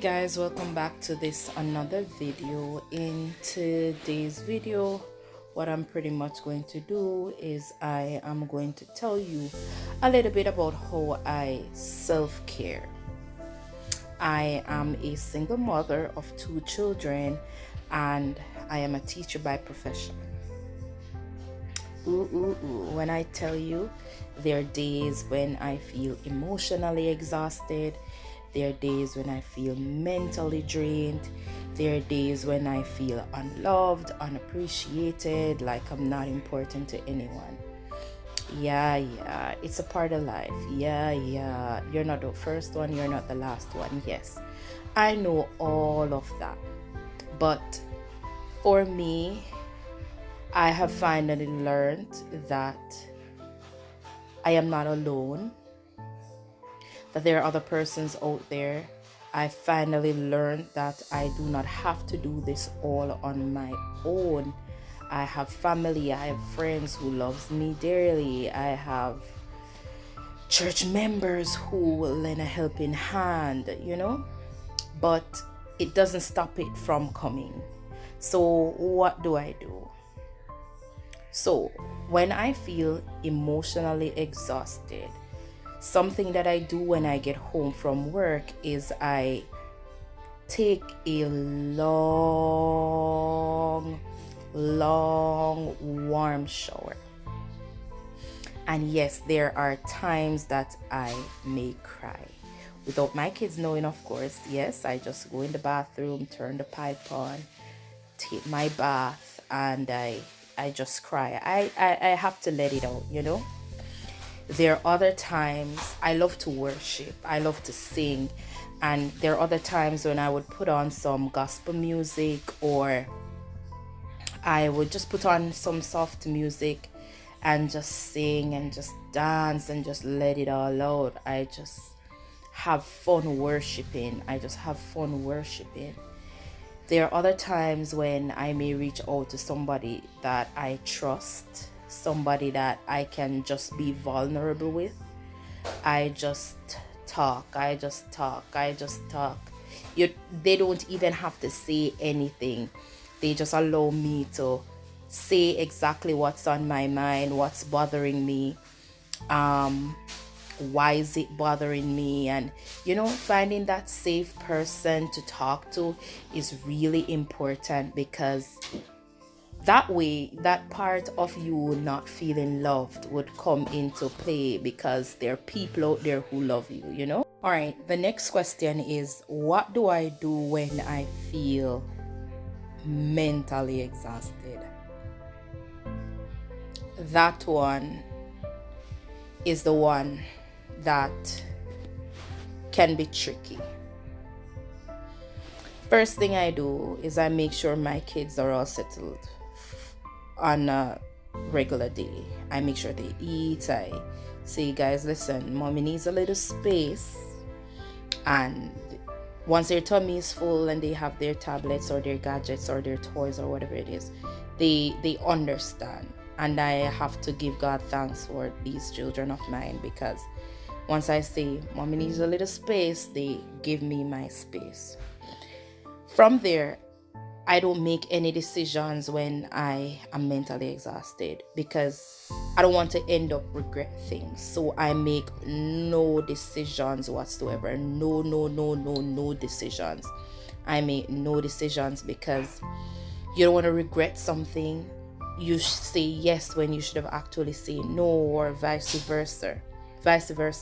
Guys, welcome back to this another video. In today's video, what I'm pretty much going to do is I am going to tell you a little bit about how I self-care. I am a single mother of 2 children and I am a teacher by profession. When I tell you, there are days when I feel emotionally exhausted. There are days when I feel mentally drained. There are days when I feel unloved, unappreciated, like I'm not important to anyone. Yeah, it's a part of life. Yeah, you're not the first one, you're not the last one. Yes, I know all of that. But for me, I have finally learned that I am not alone, that there are other persons out there. I finally learned that I do not have to do this all on my own. I have family, I have friends who loves me dearly. I have church members who will lend a helping hand, but it doesn't stop it from coming. So what do I do? So when I feel emotionally exhausted, something that I do when I get home from work is I take a long warm shower. And yes, there are times that I may cry. Without my kids knowing, of course. Yes, I just go in the bathroom, turn the pipe on, take my bath, and I just cry. I have to let it out, There are other times I love to worship, I love to sing, and there are other times when I would put on some gospel music, or I would just put on some soft music and just sing and just dance and just let it all out. I just have fun worshiping. There are other times when I may reach out to somebody that I trust, somebody that I can just be vulnerable with. I just talk. They don't even have to say anything. They just allow me to say exactly what's on my mind, what's bothering me, why is it bothering me, and finding that safe person to talk to is really important, because that way that part of you not feeling loved would come into play, because there are people out there who love you. All right, the next question is, what do I do when I feel mentally exhausted? That one is the one that can be tricky. First thing I do is I make sure my kids are all settled on a regular day. I make sure they eat. I say, guys, listen, mommy needs a little space. And once their tummy is full and they have their tablets or their gadgets or their toys or whatever it is, they understand. And I have to give God thanks for these children of mine, because once I say mommy needs a little space, they give me my space. From there, I don't make any decisions when I am mentally exhausted, because I don't want to end up regret things. So I make no decisions whatsoever. No decisions. I make no decisions, because you don't want to regret something. You say yes when you should have actually said no, or vice versa.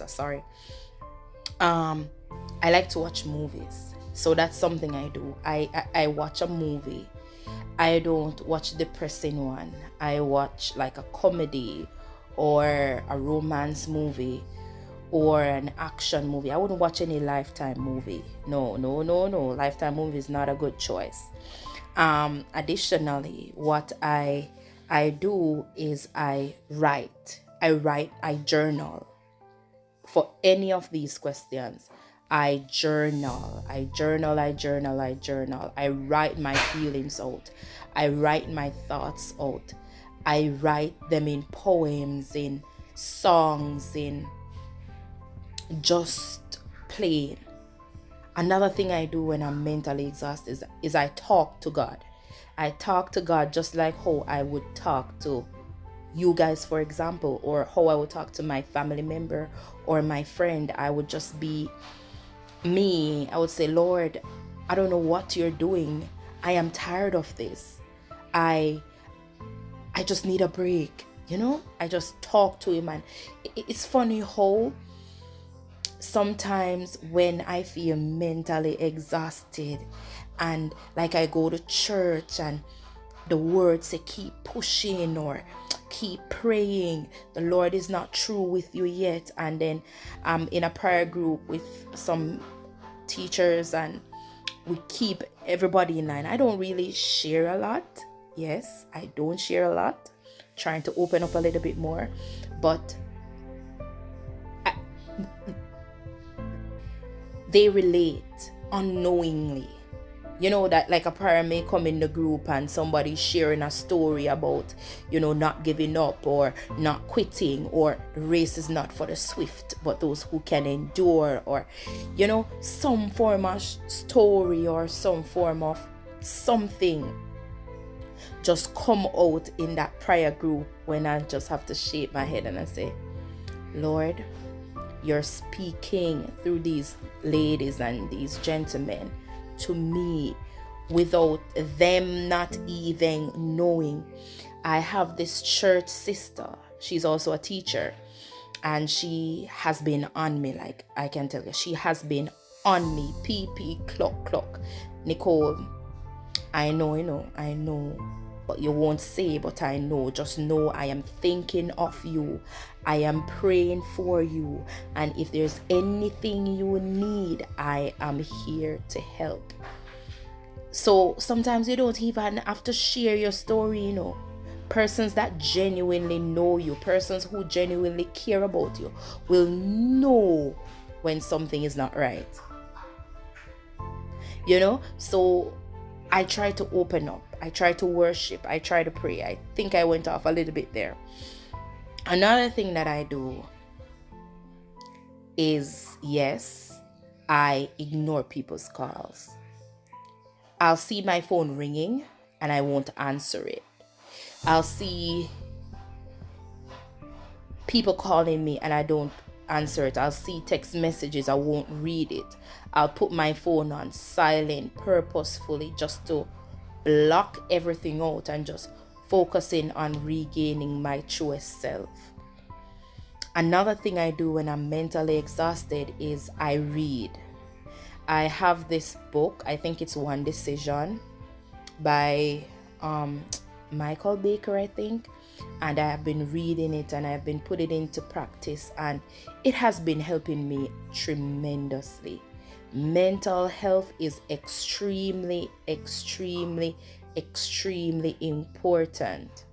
Sorry. I like to watch movies. So that's something I do. I watch a movie. I don't watch a depressing one. I watch like a comedy or a romance movie or an action movie. I wouldn't watch any Lifetime movie. No. Lifetime movie is not a good choice. Additionally, what I do is I write, I journal. For any of these questions, I journal. I write my feelings out. I write my thoughts out. I write them in poems, in songs, in just plain. Another thing I do when I'm mentally exhausted is I talk to God. I talk to God just like how I would talk to you guys, for example, or how I would talk to my family member or my friend. I would just be me. I would say, Lord, I don't know what you're doing. I am tired of this. I just need a break. I just talk to him. And it's funny how sometimes when I feel mentally exhausted and like I go to church and the words say keep pushing or keep praying, the Lord is not through with you yet, and then I'm in a prayer group with some teachers and we keep everybody in line. I don't really share a lot. Yes, I don't share a lot, trying to open up a little bit more, but they relate unknowingly. That like a prayer may come in the group and somebody sharing a story about, not giving up or not quitting, or the race is not for the swift, but those who can endure, or, some form of story or some form of something just come out in that prayer group when I just have to shake my head and I say, Lord, you're speaking through these ladies and these gentlemen to me without them not even knowing. I have this church sister. She's also a teacher, and she has been on me. Like, I can tell you, she has been on me. PP clock. Nicole, I know, but you won't say, but I know. Just know I am thinking of you. I am praying for you. And if there's anything you need, I am here to help. So sometimes you don't even have to share your story, Persons that genuinely know you, persons who genuinely care about you, will know when something is not right. So I try to open up. I try to worship. I try to pray. I think I went off a little bit there. Another thing that I do is, yes, I ignore people's calls. I'll see my phone ringing and I won't answer it. I'll see people calling me and I don't answer it. I'll see text messages, I won't read it. I'll put my phone on silent purposefully just to block everything out and just focusing on regaining my truest self. Another thing I do when I'm mentally exhausted is I read. I have this book, I think it's One Decision by Michael Baker, I think, and I have been reading it and I've been putting it into practice, and it has been helping me tremendously. Mental health is extremely important,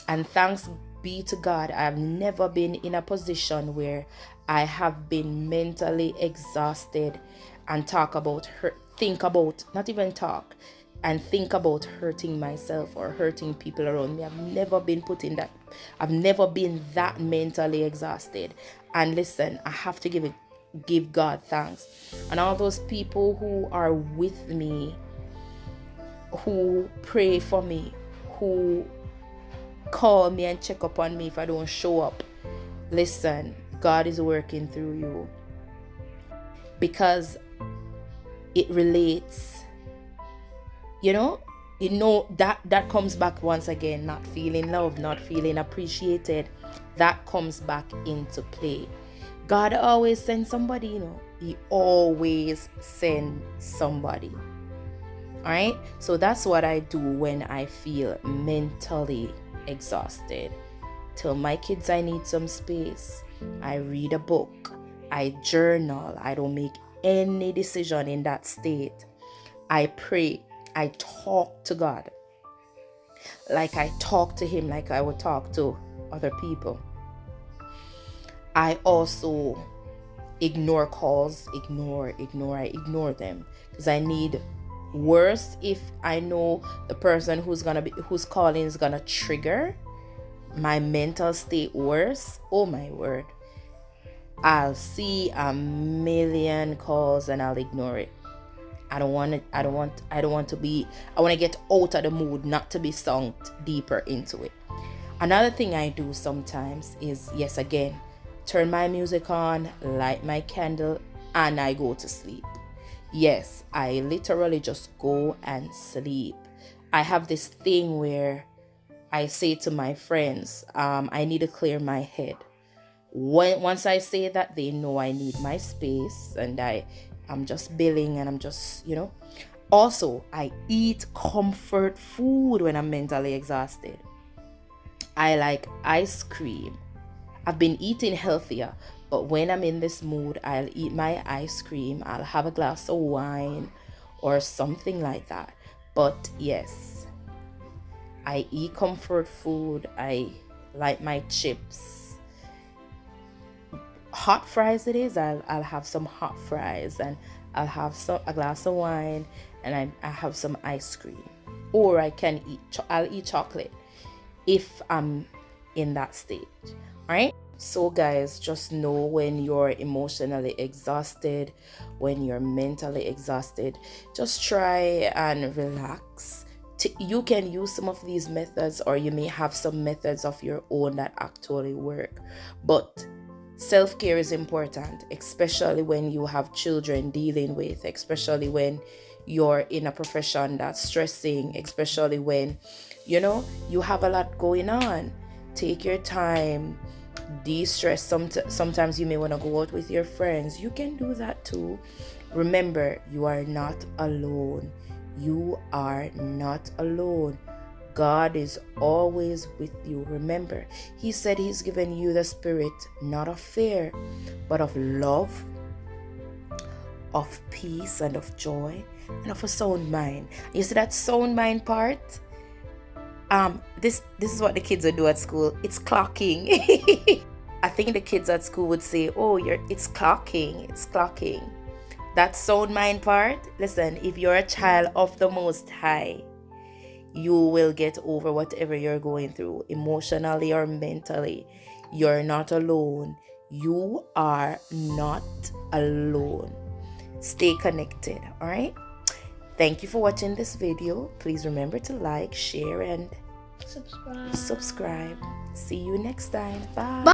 and thanks be to God, I've never been in a position where I have been mentally exhausted and think about hurting myself or hurting people around me. I've never been that mentally exhausted. And listen, I have to give God thanks. And all those people who are with me, who pray for me, who call me and check up on me if I don't show up. Listen, God is working through you, because it relates. That comes back once again, not feeling loved, not feeling appreciated. That comes back into play. God always sends somebody, He always sends somebody. All right? So that's what I do when I feel mentally exhausted. Tell my kids I need some space. I read a book. I journal. I don't make any decision in that state. I pray. I talk to God. Like I talk to Him like I would talk to other people. I also ignore calls. I ignore them, because I need worse if I know the person who's calling is gonna trigger my mental state worse. Oh my word. I'll see a million calls and I'll ignore it. I don't want it. I don't want to be, I want to get out of the mood, not to be sunk deeper into it. Another thing I do sometimes is, yes, again, turn my music on, light my candle, and I go to sleep. Yes, I literally just go and sleep. I have this thing where I say to my friends, I need to clear my head. Once I say that, they know I need my space, and I'm just billing, and I'm just, Also, I eat comfort food when I'm mentally exhausted. I like ice cream. I've been eating healthier, but when I'm in this mood, I'll eat my ice cream. I'll have a glass of wine or something like that. But yes, I eat comfort food. I like my chips. Hot fries it is. I'll have some hot fries, and I'll have a glass of wine, and I have some ice cream. Or I'll eat chocolate if I'm in that state. All right. So guys, just know when you're emotionally exhausted, when you're mentally exhausted, just try and relax. You can use some of these methods, or you may have some methods of your own that actually work. But self-care is important, especially when you have children dealing with, especially when you're in a profession that's stressing, especially when, you have a lot going on. Take your time, de-stress. Sometimes you may want to go out with your friends. You can do that too. Remember, you are not alone. You are not alone. God is always with you. Remember, He said He's given you the spirit, not of fear, but of love, of peace, and of joy, and of a sound mind. You see that sound mind part? This is what the kids would do at school. It's clocking. I think the kids at school would say, "Oh, it's clocking. It's clocking." That sound mind part. Listen, if you're a child of the Most High, you will get over whatever you're going through, emotionally or mentally. You're not alone. You are not alone. Stay connected. All right. Thank you for watching this video. Please remember to like, share, and subscribe. See you next time. Bye.